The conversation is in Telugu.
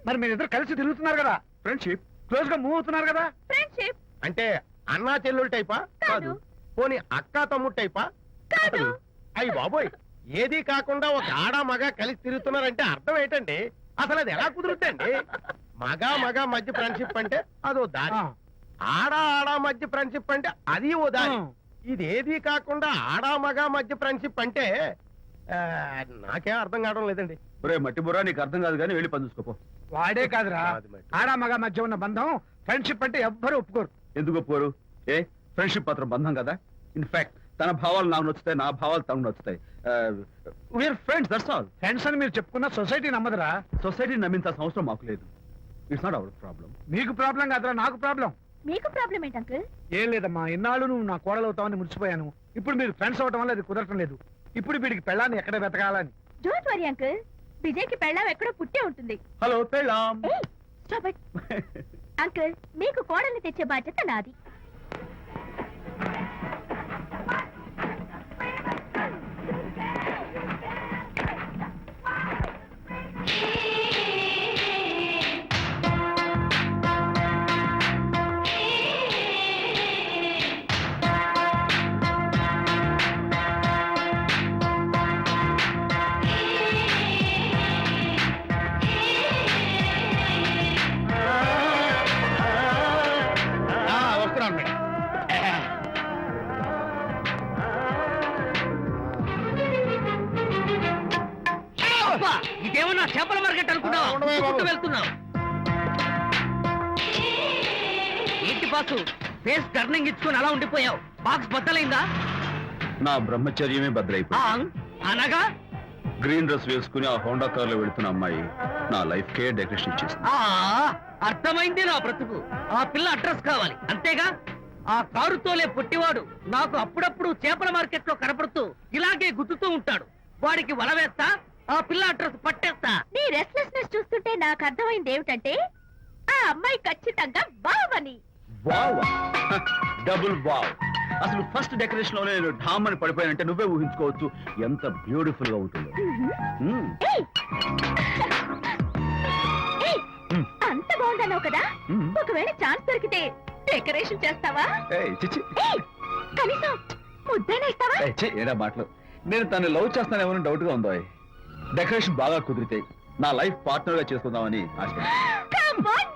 మరి మీరిద్దరు కలిసి తిరుగుతున్నారు కదా, ఫ్రెండ్షిప్. క్లోజ్ గా మూవ్ అవుతున్నారు కదా. ఫ్రెండ్షిప్ అంటే అన్నా చెల్లెలు టైపా? కాదు. పోనీ అక్కా తమ్ముడు టైపా? కాదు. అయ్యి బాబోయ్, ఏది కాకుండా ఒక ఆడ మగ కలిసి తిరుగుతున్నారంటే అర్థం ఏంటండి? అసలు అది ఎలా కుదురుద్దండి? మగ మధ్య ఫ్రెండ్షిప్ అంటే అదో దారి, ఆడ మధ్య ఫ్రెండ్షిప్ అంటే అది ఓ దారి. ఇదేది కాకుండా ఆడ మగ మధ్య ఫ్రెండ్షిప్ అంటే నాకేం అర్థం కావడం లేదండి. ఒరే మట్టి బుర్రా, నీకు అర్థం కాదు కానీ వెళ్ళి పని చూసుకోపో. వాడే కాదురా, అది మరి. ఆడ మగ మధ్య ఉన్న బంధం ఫ్రెండ్షిప్ అంటే ఎవ్వరు ఒప్పుకోరు. ఎందుకు ఒప్పుకోరు? ఫ్రెండ్షిప్ మాత్రం బంధం కదా. ఇన్ఫాక్ట్ తన భావాలు నాకు నచ్చుతాయి, నా భావాలు తనకు నచ్చుతాయి. We are friends, that's all. Friends అని మీరు చెప్పుకున్న సొసైటీ నమ్మదురా. సొసైటీని నమ్మించాల్సిన అవసరం మాకు లేదు. It's not our problem. మీకు ప్రాబ్లం కాదురా, నాకు ప్రాబ్లం. మీకు ప్రాబ్లం ఏంటి అంకుల్? ఏం లేదమ్మా, ఇన్నాళ్ళు నువ్వు నా కోడలు అవుతావని మురిచిపోయాను. ఇప్పుడు మీరు ఫ్రెండ్స్ అవటం వల్ల అది కుదరటం లేదు. ఇప్పుడు వీడికి పెళ్ళాన్ని ఎక్కడ వెతకాలని. డోంట్ వరీ అంకుల్, విజయ్కి పెళ్ళాం ఎక్కడో పుట్టే ఉంటుంది. హలో పెళ్ళాం. ఏయ్, stop it. అంకుల్, మీకు కోడల్ని తెచ్చే బాధ్యత నాది. వస్తున్నాను మేడం. ఇదేమన్నా చేపల మార్కెట్ అనుకున్నావా? ఉండవే బాబు. చుట్టూ వెళ్తున్నావు ఏంటి బాసు? ఫేస్ టర్నింగ్ ఇచ్చుకొని అలా ఉండిపోయావు. బాక్స్ బద్దలైందా? నా బ్రహ్మచర్యమే బద్దలైపోయింది. అనగా గ్రీన్ డ్రెస్ వేసుకుని ఆ హోండా కార్ లో వెళుతున్న అమ్మాయి నా లైఫ్ కే డెకరేషన్ ఇచ్చేసింది. అర్థమైంది నా బ్రతుకు. ఆ పిల్ల అడ్రస్ కావాలి అంతేగా? ఆ కారుతోలే పొట్టివాడు నాకు అప్పుడప్పుడు చేపల మార్కెట్ లో కనపడుతూ ఇలాగే గుద్దుతూ ఉంటాడు. వాడికి వల వేస్తా, ఆ పిల్ల అడ్రస్ పట్టేస్తా. నీ రెస్ట్లెస్నెస్ చూస్తుంటే నాకు అర్థమైంది ఏమిటంటే ఆ అమ్మాయి ఖచ్చితంగా బావని. Wow, double wow. అసలు ఫస్ట్ డెకరేషన్ లో నేను ఢామ్ అని పడిపోయానంటే నువ్వే ఊహించుకోవచ్చు ఎంత బ్యూటిఫుల్ గా ఉంటుందో. ఏయ్! ఏయ్! అంత బాగుందన్నావు కదా, ఒకవేళ ఛాన్స్ దొరికితే డెకరేషన్ చేస్తావా? చిచ్చి, ఏయ్! కనీసం ముద్దైనా ఇస్తావా? ఏడా మాటలు. నేను తను లవ్ చేస్తానేమో డౌట్ గా ఉందో. డెకరేషన్ బాగా కుదిరితే నా లైఫ్ పార్ట్నర్ గా చేసుకుందామని ఆశ. Come on,